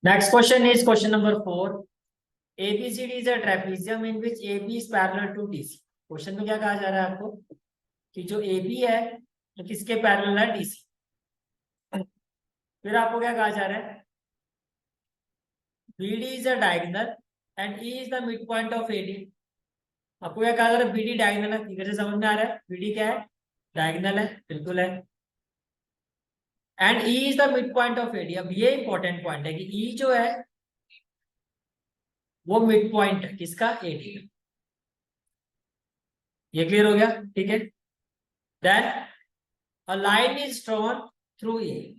Next question is question number 4. ABCD is a trapezium in which AB is parallel to DC. Question में क्या कहा जा रहा है आपको कि जो AB है तो किसके पैरेलल है DC। फिर आपको क्या कहा जा रहा है BD is a diagonal and E is the midpoint of AD। आपको क्या कहा जा रहा है BD डायगोनल है, फिगर से समझ में आ रहा है BD क्या है, डायगोनल है, बिल्कुल है। And E is the mid point of AD। अब ये इंपॉर्टेंट पॉइंट है कि E जो है वो मिड पॉइंट है किसका, AD का। ये क्लियर हो गया, ठीक है। Then a line is drawn through A.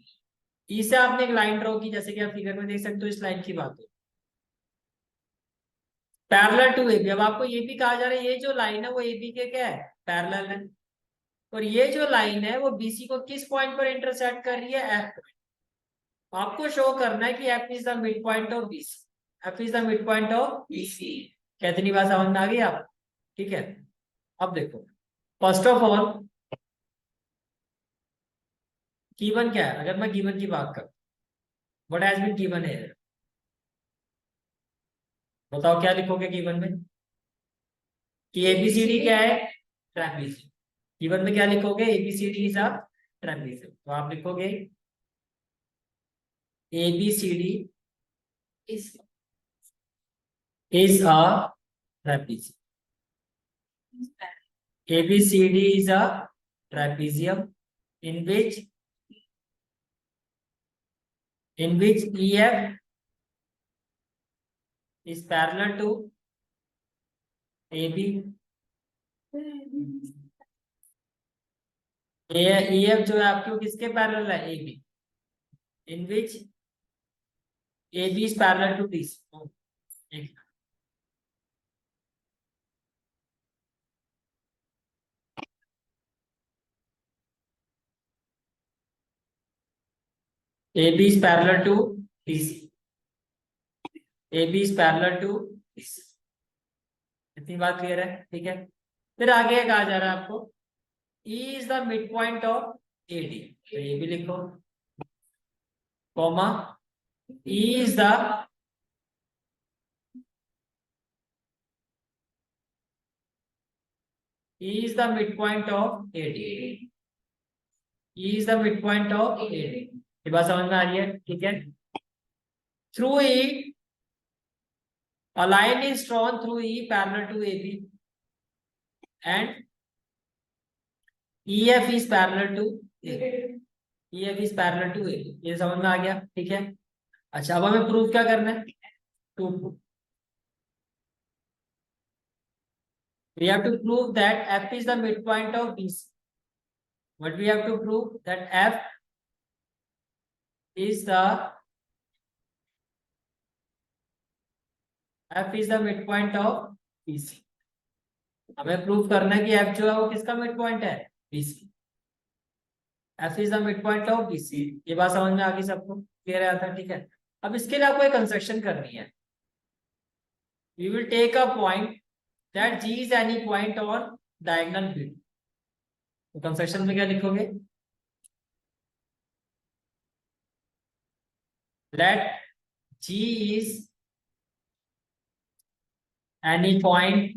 E से आपने एक लाइन ड्रॉ की, जैसे कि आप फिगर में देख सकते हो, इस लाइन की बात है पैरेलल टू ए बी। अब आपको ये भी कहा जा रहा है ये जो लाइन है वो ए बी के क्या है, पैरेलल है। और ये जो लाइन है वो बीसी को किस पॉइंट पर इंटरसेक्ट कर रही है, एफ। आपको शो करना है कि F is the mid point of BC. F is the mid point of BC. कितनी बात समझ में आ गई आप, ठीक है। अब देखो फर्स्ट ऑफ ऑल गिवन क्या है। अगर मैं गिवन की बात करूं, व्हाट हैज बीन गिवन है, बताओ क्या लिखोगे गिवन में कि एबीसीडी क्या है, ट्रेपेजियम। गिवन में क्या लिखोगे, एबीसीडी इज अ ट्रेपेजियम। तो आप लिखोगे ABCD is a trapezium. ABCD is a trapezium in which EF is parallel to AB। EF जो है आपके वो किसके पैरेलल है, AB। in which AB is parallel to DC। AB is parallel to DC। AB is parallel to DC। इतनी बात clear है, ठीक है। फिर आगे कहा जा रहा है आपको E is the midpoint of AD। तो ये भी लिखो, comma E is the midpoint of AD। E is the midpoint of AD। ये बात समझ में आ रही है, ठीक है। Through E a line is drawn through E parallel to AB and EF is parallel to AB। EF is parallel to AB। ये समझ में आ गया, ठीक है। अच्छा अब हमें प्रूफ क्या करना है, to proof we have to prove that F is the midpoint of BC। What we have to prove that F is the midpoint of BC। हमें प्रूव करना है कि F जो है वो किसका मिड पॉइंट है, BC। F is the midpoint of BC। ये बात समझ में आ गई सबको, क्लियर है था, ठीक है। अब इसके लिए आपको एक कंस्ट्रक्शन करनी है। We will take a point that G is any point on diagonal B। तो कंस्ट्रक्शन में क्या लिखोगे, let G is any point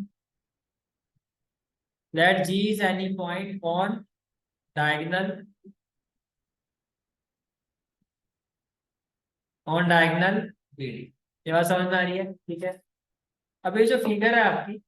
on diagonal BD। ये बात समझ में आ रही है, ठीक है। अब ये जो फिगर है आपकी,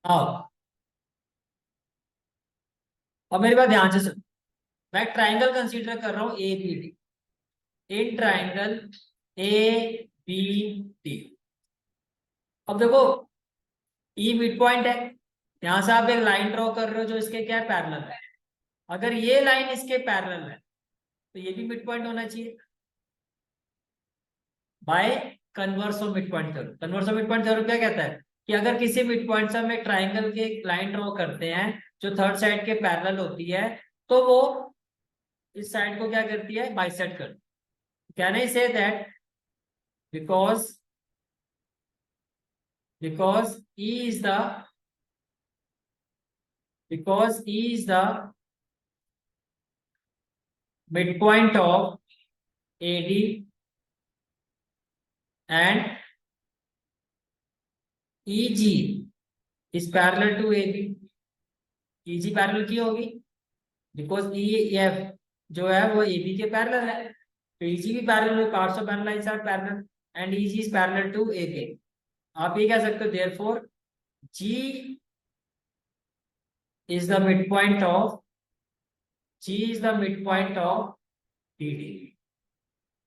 आओ अब मेरी बात ध्यान से सुनो। मैं ट्राइंगल कंसीडर कर रहा हूं A B D, in triangle A B D. अब देखो ई मिड पॉइंट है, यहां से आप एक लाइन ड्रॉ कर रहे हो जो इसके क्या है, पैरेलल है। अगर ये लाइन इसके पैरेलल है तो ये भी मिड पॉइंट होना चाहिए बाय कन्वर्स ऑफ मिड पॉइंट थ्योरम। कन्वर्स ऑफ मिड पॉइंट थ्योरम क्या कहता है कि अगर किसी मिड पॉइंट से हम एक ट्राइंगल के एक लाइन ड्रॉ करते हैं जो थर्ड साइड के पैरेलल होती है, तो वो इस साइड को क्या करती है, बाइसेक्ट करती है। Can I say that because E is the midpoint of AD and EG is parallel to AB. EG parallel की होगी बिकॉज EF जो है वो AB के पैरेलल है, तो EG भी parallel, parts of parallel lines are parallel and EG is parallel to AB. आप ये कह सकते हो therefore G is the midpoint of DD.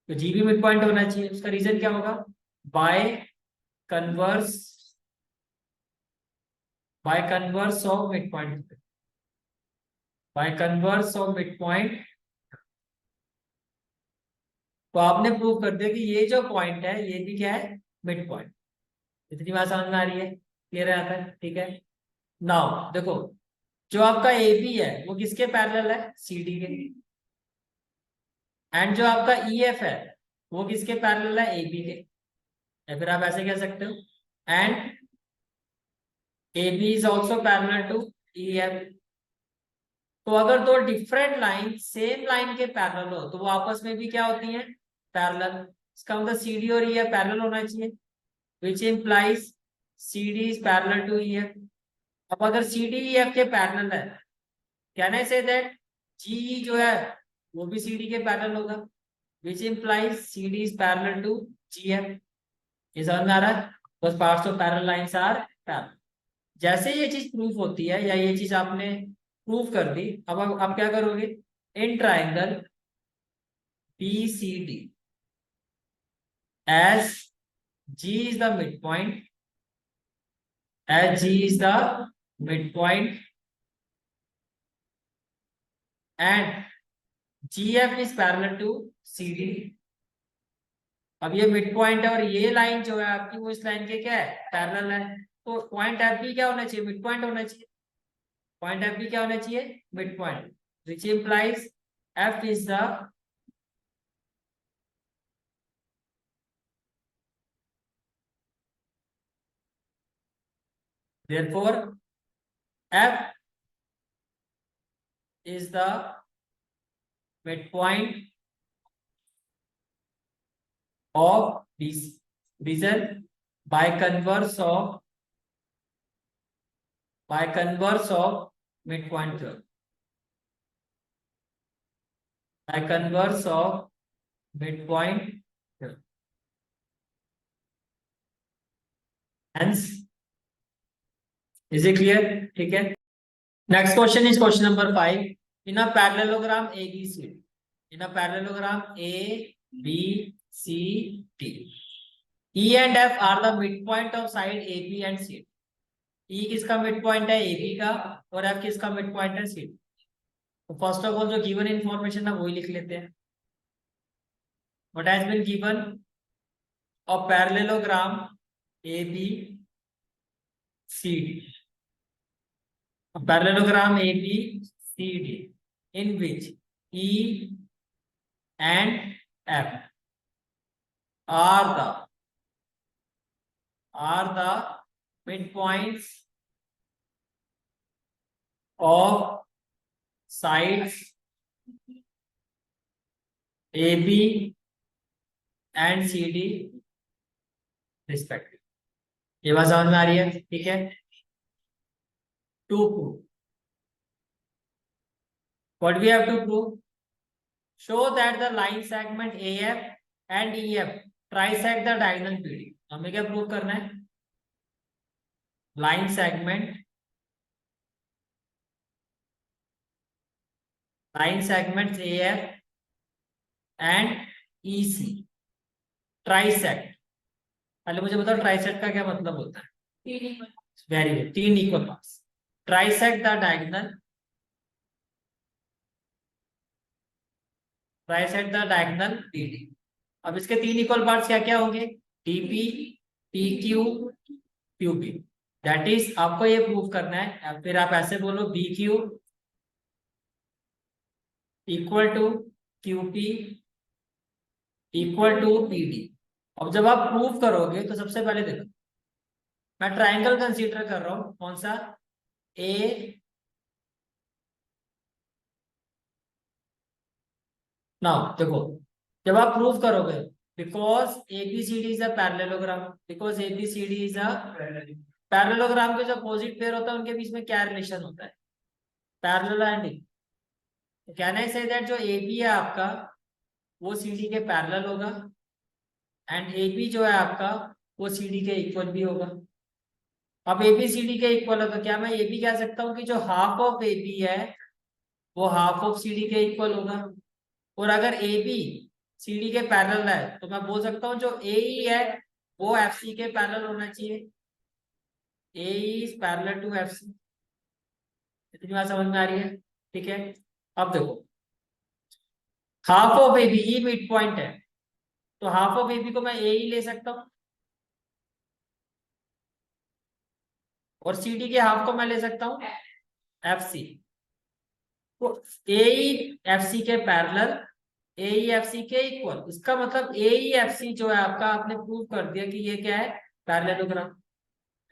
तो G भी मिड पॉइंट होना चाहिए, उसका रीजन क्या होगा, बाय कन्वर्स ऑफ मिड पॉइंट, तो आपने प्रूव कर दिया कि ये जो पॉइंट है ये भी क्या है, मिड पॉइंट. इतनी बात समझ में आ रही है, क्लियर आता है, ठीक है. नाउ देखो, जो आपका ए बी है वो किसके पैरेलल है, सी डी के, एंड जो आपका ई एफ है वो किसके पैरेलल है, ए बी के. या फिर आप ऐसे कह सकते हो and A B is also parallel to E F. तो अगर दो डिफरेंट लाइन सेम लाइन के पैरेलल हो तो वो आपस में भी क्या होती हैं, पैरेलल. इसका मतलब सी डी और ई एफ पैरेलल होना चाहिए, which implies C D is parallel to E F. अब अगर सी डी ई एफ के पैरेलल है, कैन आई से दैट जी जो है वो भी सी डी के पैरेलल होगा, which implies C D is parallel to G F. ये समझ में आ रहा है, बस parts of parallel lines are parallel. जैसे ये चीज प्रूफ होती है या ये चीज आपने प्रूफ कर दी, अब आप क्या करोगे, in triangle BCD as G is the midpoint, and GF is parallel to CD. अब ये मिड पॉइंट है और ये लाइन जो है आपकी वो इस लाइन के क्या है, पैरेलल है. तो पॉइंट एफ भी क्या होना चाहिए, मिड पॉइंट होना चाहिए. पॉइंट एफ भी क्या होना चाहिए, mid point, which implies F is the therefore F is the midpoint of this region by converse of midpoint theorem. By converse of midpoint theorem. Hence, is it clear? ठीक है. Next question is question number 5. In a parallelogram ABC, E and F are the midpoint of side AB and CD. E किसका मिड पॉइंट है, AB का, और F किसका मिड पॉइंट है, CD. तो फर्स्ट ऑफ ऑल जो गिवन इंफॉर्मेशन है वही लिख लेते हैं. What has been given? A parallelogram ABCD. A parallelogram ABCD in which E and F are the midpoints of sides AB and CD respectively. ये बात समझ में आ रही है, ठीक है. To prove, what we have to prove? Show that the line segment AF and EF trisect the diagonal PD. हमें क्या प्रूव करना है, line segment AF and EC trisect. पहले मुझे बताओ ट्राइसेक्ट का क्या मतलब होता है. Very good, 3 equal parts. Trisect the diagonal PD. अब इसके 3 इक्वल पार्ट्स क्या क्या होंगे, DP, PQ, QP. That is आपको ये प्रूव करना है, फिर आप ऐसे बोलो B Q equal to Q P equal to P D. अब जब आप प्रूव करोगे तो सबसे पहले देखो, मैं ट्राइंगल कंसीडर कर रहा हूं, कौन सा, ए, नाउ देखो, जब आप प्रूव करोगे, because ABCD is a parallelogram, because ABCD is a parallelogram के जो अपोजिट पेयर होता है उनके बीच में क्या रिलेशन होता है, parallel and, can I say that जो एबी है आपका वो सीडी के पैरेलल होगा एंड एबी जो है आपका वो सीडी के इक्वल भी होगा। अब एबीसीडी के इक्वल है तो क्या मैं ये भी कह सकता हूँ कि जो हाफ ऑफ एबी है वो हाफ ऑफ सीडी के इक्वल होगा। और अगर ए बी सी डी के पैरेलल है तो मैं बोल सकता हूँ जो ए ई है वो एफ सी के पैरेलल होना चाहिए, A is parallel to F C. इतनी बात समझ में आ रही है? ठीक है, अब देखो, half of A B, E मिड पॉइंट है तो हाफ ऑफ ए बी को मैं ए ही ले सकता हूँ और सी डी के हाफ को मैं ले सकता हूँ एफ सी। तो ए ई एफ सी के पैरेलल, ए ई एफ सी के इक्वल, इसका मतलब ए ई एफ सी जो है आपका, आपने प्रूव कर दिया कि ये क्या है, पैरेललोग्राम।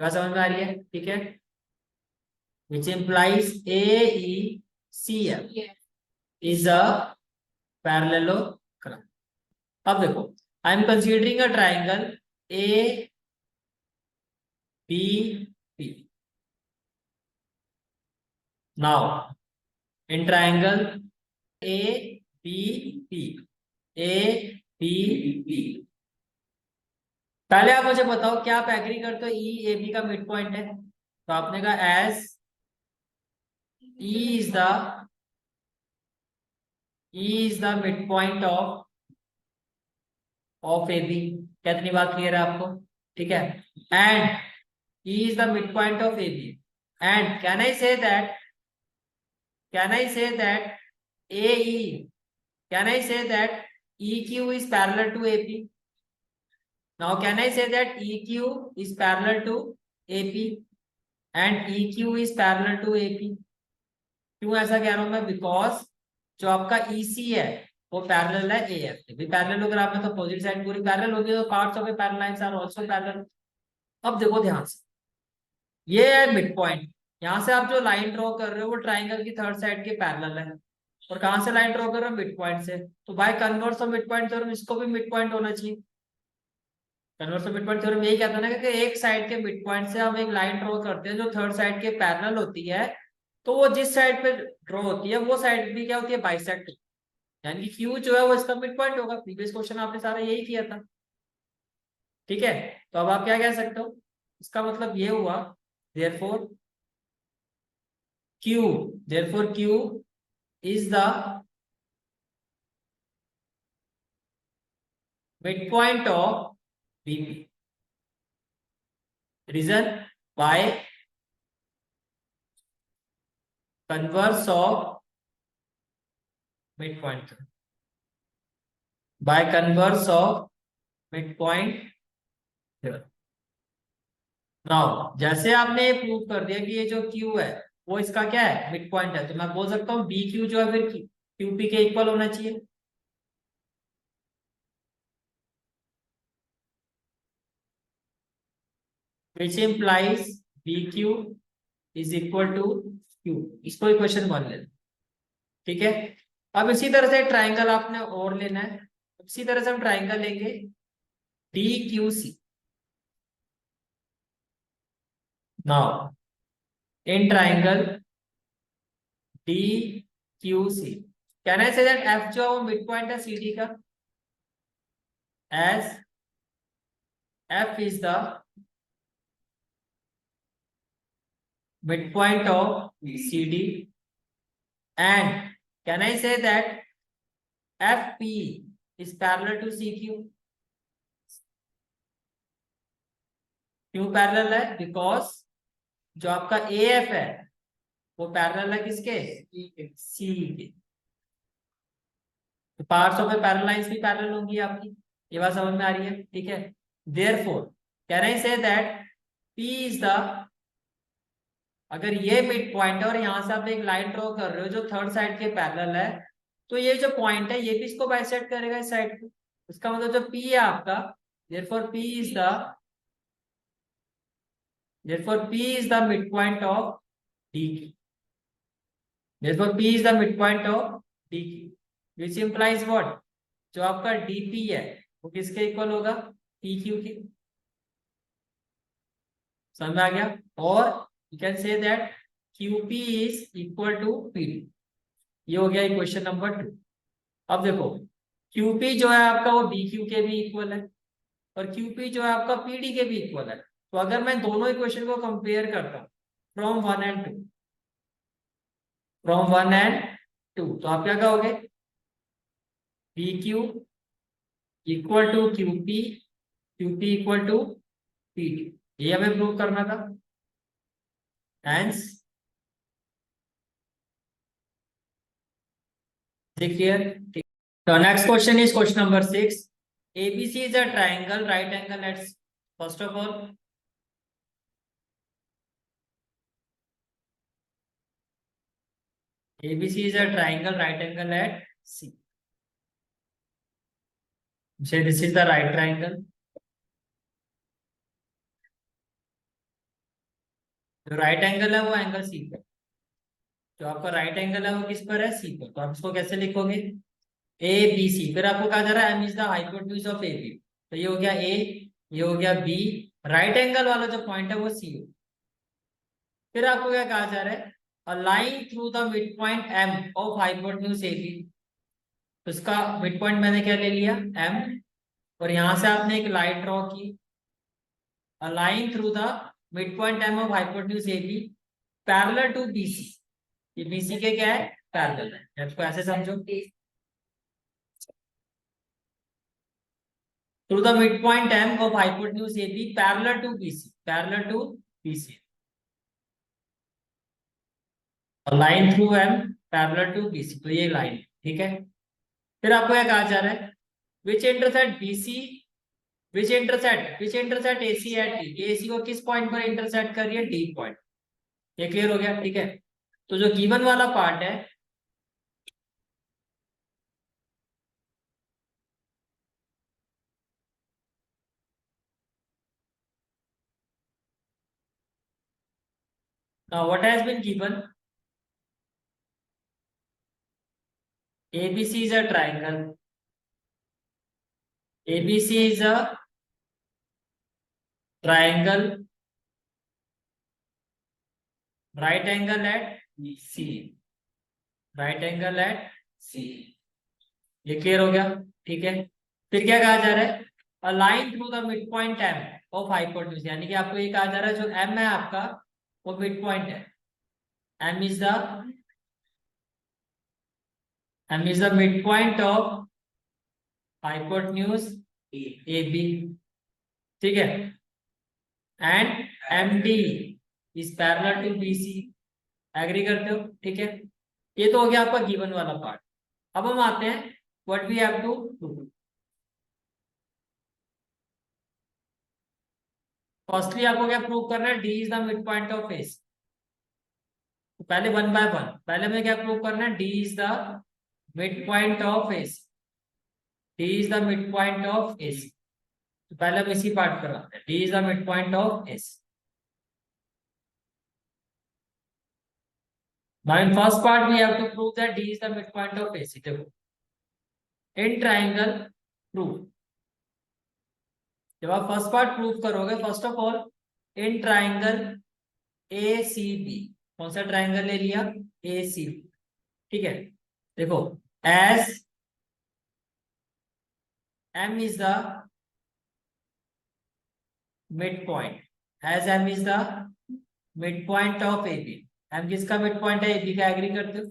क्या समझ में आ रही है? ठीक है, which implies AECF is a parallelogram। अब देखो, I am considering a triangle ABP। Now in triangle ABP, ABP, पहले आप मुझे बताओ क्या आप एग्री करते हो ई ए बी का मिड पॉइंट है? तो आपने कहा as E is the midpoint of AB। कितनी बात क्लियर है आपको? ठीक है, and E is the midpoint of AB and can I say that AE, can I say that EQ is parallel to AP? Now can I say that EQ is parallel to AP and EQ is parallel to AP? क्यों ऐसा कह रहा हूं मैं? Because जो आपका EC है वो पैरेलल है AF के भी। पैरेललोग्राम में तो अपोजिट साइड पूरी पैरेलल होगी, तो parts of a parallel lines are also parallel. अब देखो ध्यान से, ये है मिड पॉइंट, यहाँ से आप जो लाइन ड्रॉ कर रहे हो वो ट्राइंगल की थर्ड साइड के पैरेलल है। और कहाँ से लाइन ड्रॉ कर रहे हो? मिड पॉइंट से। तो बाय कन्वर्स ऑफ मिड पॉइंट थ्योरम इसको भी मिड पॉइंट होना चाहिए। कन्वर्स ऑफ मिड पॉइंट थ्योरम यही कहता है ना कि एक साइड के मिड पॉइंट से हम एक लाइन ड्रॉ करते हैं जो थर्ड साइड के पैरेलल होती है, तो वो जिस साइड पे ड्रॉ होती है वो साइड भी क्या होती है? बाइसेक्ट, यानी कि Q जो है वो इसका मिड पॉइंट होगा। प्रीवियस क्वेश्चन आपने सारा यही किया था। ठीक है, तो अब आप क्या कह सकते हो? इसका मतलब ये हुआ, therefore Q is the midpoint of BP। Reason, by converse of midpoint, by converse of midpoint theorem। Now जैसे आपने ये प्रूव कर दिया कि ये जो Q है वो इसका क्या है? मिड पॉइंट है, तो मैं बोल सकता हूँ BQ जो है फिर QP के इक्वल होना चाहिए। which implies BQ is equal to Q। इसको इक्वेशन मान लेना। ठीक है, अब इसी तरह से ट्राइंगल आपने और लेना है, इसी तरह से हम ट्राइंगल लेंगे DQC। Now in triangle DQC, can I say that F जो मिड पॉइंट है CD का, as F is the midpoint of CD and can I say that FP is parallel to CQ? क्यों पैरेलल है? बिकॉज जो आपका AF है वो पैरेलल है किसके? C के। तो parts of a parallel lines भी पैरेलल होंगी आपकी। ये बात समझ में आ रही है? ठीक है, therefore can I say that P is the अगर ये मिड पॉइंट है और यहाँ से आप एक लाइन ड्रॉ कर रहे हो जो थर्ड साइड के पैरेलल है, तो ये जो पॉइंट है ये भी इसको बाइसेक्ट करेगा इस साइड को। इसका मतलब जो P है आपका, therefore P is the midpoint of DQ. Therefore P is the midpoint of DQ, which implies what? जो आपका DP है वो किसके इक्वल होगा? PQ के। समझ में आ गया? और you can say that QP is equal to PD। ये हो गया इक्वेशन नंबर 2। अब देखो QP जो है आपका वो BQ के भी इक्वल है और QP जो है आपका PD के भी इक्वल है। तो अगर मैं दोनों इक्वेशन को कंपेयर करता हूँ फ्रॉम 1 एंड 2, तो आप क्या कहोगे? PQ equal to QP equal to PD। ये हमें प्रूव करना था। Hence clear? So next question is question number 6. ABC is a triangle, right angle. Let's first of all ABC is a triangle, right angle at C. Say this is the right triangle. जो right angle है वो angle C पर, जो आपका right angle है वो किस पर है? सी पर। तो आप इसको कैसे लिखोगे? A B C. फिर आपको कहा जा रहा है M is the hypotenuse of A B. तो ये हो गया ए, ये हो गया बी, राइट एंगल वाला जो पॉइंट है वो सी हो। फिर आपको क्या कहा जा रहा है? A line through the mid point M of hypotenuse A B. तो इसका मिड पॉइंट मैंने क्या ले लिया? एम। और यहां से आपने एक लाइन ड्रॉ की, a line through the mid point M of hypotenuse A B parallel to BC. ये बीसी के क्या है? पैरेलल है। इसको ऐसे समझो, through the mid point M of hypotenuse A B parallel to BC, parallel to BC, line through M parallel to BC. तो ये लाइन, ठीक है। फिर आपको क्या कहा जा रहा है? Which intersect BC, which intersect AC at D. एसी को किस पॉइंट पर इंटरसेक्ट कर रही है? D point. ये क्लियर हो गया? ठीक है। तो जो गिवन वाला पार्ट है, now what has been given? ABC is a triangle. ABC is a triangle, right angle at C, right angle at C। ये क्लियर हो गया? ठीक है। फिर क्या कहा जा रहा है? A line through the mid point M of hypotenuse, यानी कि आपको ये कहा जा रहा है जो एम है आपका वो मिड पॉइंट है। M is the mid point of hypotenuse A B, ठीक है। And M D is parallel to B C. Agree करते हो? ठीक है। ये तो हो गया आपका गिवन वाला पार्ट। अब हम आते हैं what we have to do. Firstly आपको क्या प्रूव करना है? D is the mid point of S. तो पहले वन बाय वन, पहले हमें क्या प्रूव करना है? D is the mid point of S, D is the mid point of S. तो पहले हम इसी पार्ट पर आते हैं, D is the mid point of S. Now in first part we have to prove that D is the mid point of AC. देखो in triangle prove, जब आप फर्स्ट पार्ट प्रूव करोगे, first of all in triangle A C B, कौन सा triangle ले लिया? ए C B, ठीक है। देखो S M is the mid point, as M is the mid point of A B. M किसका मिड पॉइंट है? ए बी का। एग्री करते हो?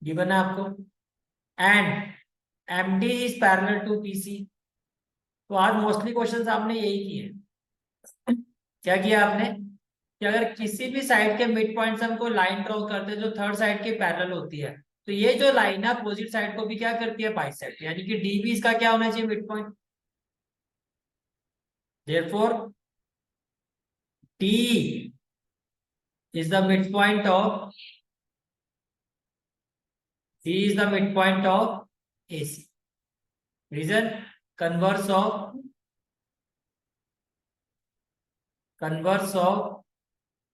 गिवन है आपको। And M D is parallel to P C. तो आज मोस्टली क्वेश्चंस आपने यही किए। क्या किया आपने? कि अगर किसी भी साइड के मिड पॉइंट से हम कोई लाइन ड्रॉ करते हैं जो थर्ड साइड के पैरेलल होती है, तो ये जो लाइन है अपोजिट साइड को भी क्या करती है? बाइसेक्ट। यानी कि डी भी इसका क्या होना चाहिए? Mid point. Therefore D is the midpoint of C is the midpoint of AC. Reason, converse of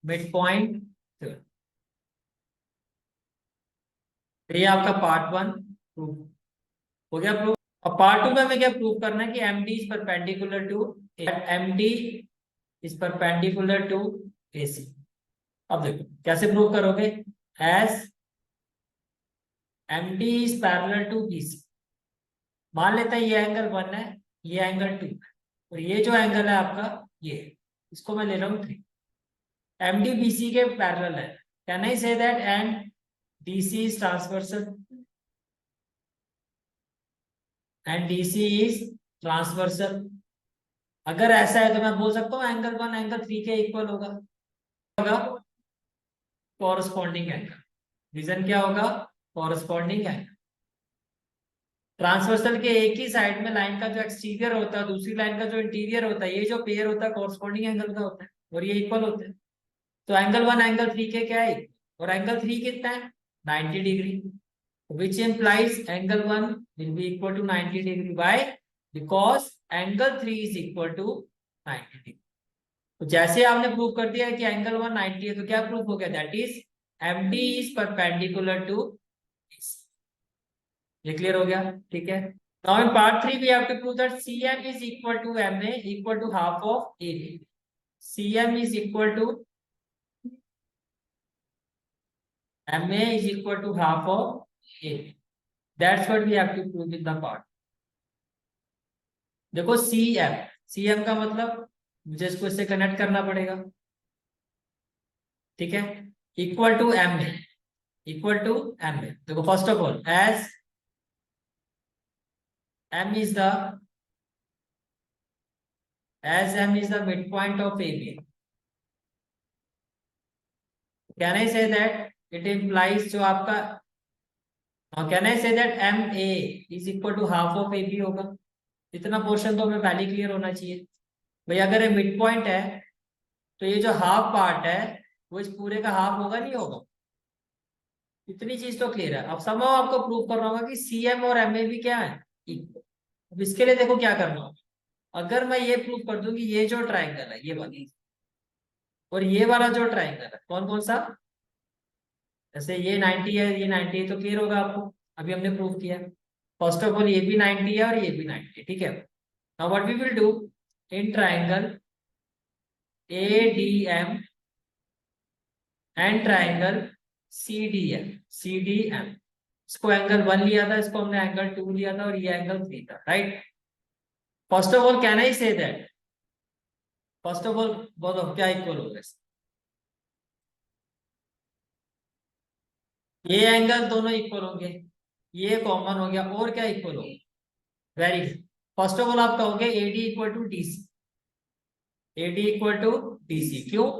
midpoint theorem. ये आपका पार्ट 1 प्रूफ हो गया। प्रूफ। अब पार्ट 2 में हमें क्या प्रूफ करना है कि MD is perpendicular to MD is perpendicular to AC। अब देखो कैसे प्रूव करोगे। As MD is parallel to BC, मान लेते हैं ये एंगल 1 है, ये एंगल 2 और ये जो एंगल है आपका ये, इसको मैं ले रहा हूँ 3। MD BC के पैरेलल है। Can I say that and DC is transversal and DC is transversal। अगर ऐसा है तो मैं बोल सकता हूँ एंगल 1 एंगल 3 के इक्वल होगा कॉरस्पॉन्डिंग एंगल। रीजन क्या होगा, कॉरस्पॉन्डिंग एंगल। ट्रांसवर्सल के एक ही साइड में लाइन का जो एक्सटीरियर होता है, दूसरी लाइन का जो इंटीरियर होता है, ये जो पेयर होता है कॉरस्पॉन्डिंग एंगल का होता है और ये इक्वल होते हैं। तो एंगल 1 एंगल 3 के क्या है, और एंगल 3 कितना है 90 degree, which implies angle 1 will be equal to 90 degree. Why? Because angle 3 is equal to 90 degree. तो जैसे आपने प्रूव कर दिया है कि एंगल 1 90 है, तो क्या प्रूव हो गया, that is MD is perpendicular to AC। ये क्लियर हो गया, ठीक है। Now in part 3 we have to prove that CM is equal to MA equal to half of AB। CM is equal to MA is equal to half of AB। That's what we have to prove in the part। देखो CM का मतलब मुझे इसको इससे connect करना पड़ेगा, ठीक है। Equal to MA, equal to MA। देखो first of all as M is the midpoint of AB, can I say that it implies जो आपका, can I say that MA is equal to half of AB होगा। इतना portion तो हमें पहले clear होना चाहिए भाई। अगर ये मिड पॉइंट है तो ये जो हाफ पार्ट है वो इस पूरे का हाफ होगा नहीं होगा, इतनी चीज तो क्लियर है। अब समझो आपको प्रूव करना होगा कि CM और MA भी क्या है इक्वल। अब इसके लिए देखो क्या करना होगा। अगर मैं ये प्रूव कर दूं कि ये जो ट्राइंगल है ये वाली और ये वाला जो ट्राइंगल है कौन कौन सा, जैसे ये 90 है ये 90 है, तो क्लियर होगा आपको, अभी हमने प्रूव किया। फर्स्ट ऑफ ऑल ये भी 90 है और ये भी 90 है, ठीक है। Now what we will do, in triangle ADM and triangle CDM, इसको एंगल 1 लिया था, इसको हमने एंगल 2 लिया था और ये एंगल 3 था, right. First of all can I say that, first of all बोलो क्या इक्वल हो गया, ये एंगल दोनों इक्वल होंगे, ये कॉमन हो गया, और क्या इक्वल होगा, very good. First of all आप कहोगे AD equal to DC, AD equal to DC, क्यों,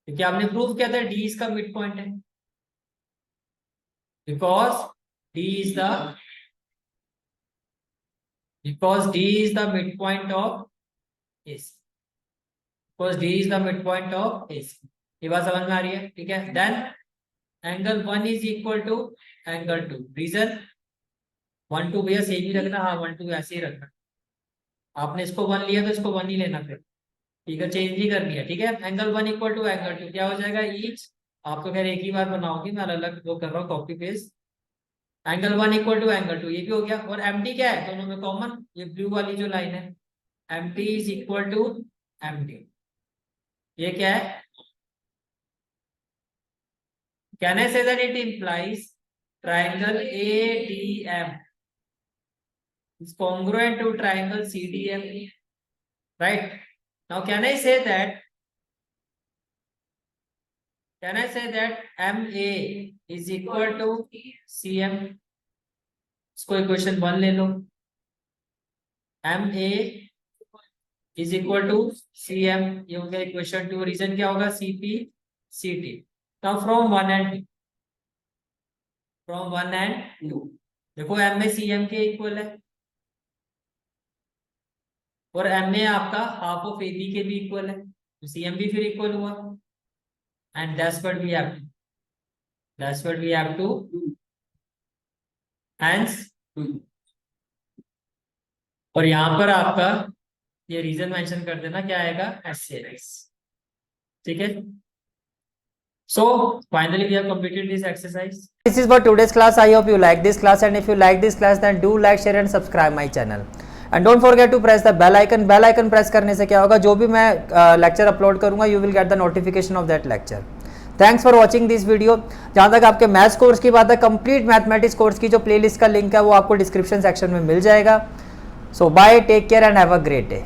क्योंकि आपने प्रूव किया था D इसका मिड पॉइंट है, because D is the D is the midpoint of AC, because D is the midpoint of AC। ये बात समझ में आ रही है, ठीक है। Then angle 1 is equal to angle 2। Reason 1 2 भैया सेम ही रखना, हाँ 1 2 ऐसे ही रखना। आपने इसको 1 लिया तो इसको 1 ही लेना, फिर ठीक है, चेंज नहीं करनी है, ठीक है। एंगल 1 इक्वल टू एंगल 2 क्या हो जाएगा, ईच, आप तो खैर एक ही बार बनाओगे, मैं अलग अलग वो कर रहा हूँ copy paste. Angle 1 equal to angle 2 ये भी हो गया, और MD क्या है दोनों में कॉमन, ये ब्लू वाली जो लाइन है, MD is equal to MD, ये क्या है, can I say that it implies triangle ADM is congruent to triangle CDM, right? Now can I say that MA is equal to CM, इसको equation 1 ले लो, MA is equal to CM, ये हो गया equation 2। Reason क्या होगा, CP CT। now from 1 and 2 देखो MA CM के equal है और MA आपका हाफ ऑफ AB के भी इक्वल है, तो CM भी फिर इक्वल हुआ। and that's what we have to, that's what we have to do. Hence और यहाँ पर आपका ये रीजन मेंशन कर देना, क्या आएगा, HClX. ठीक है. So finally we have completed this exercise. This is for today's class. I hope you like this class, and if you like this class then do like, share and subscribe my channel. And don't forget to press the bell icon. Bell icon press करने से क्या होगा, जो भी मैं lecture upload करूंगा you will get the notification of that lecture. Thanks for watching this video. जहाँ तक आपके मैथ्स कोर्स की बात है, कंप्लीट मैथमेटिक्स कोर्स की जो प्लेलिस्ट का लिंक है वो आपको डिस्क्रिप्शन सेक्शन में मिल जाएगा. So bye, take care and have a great day.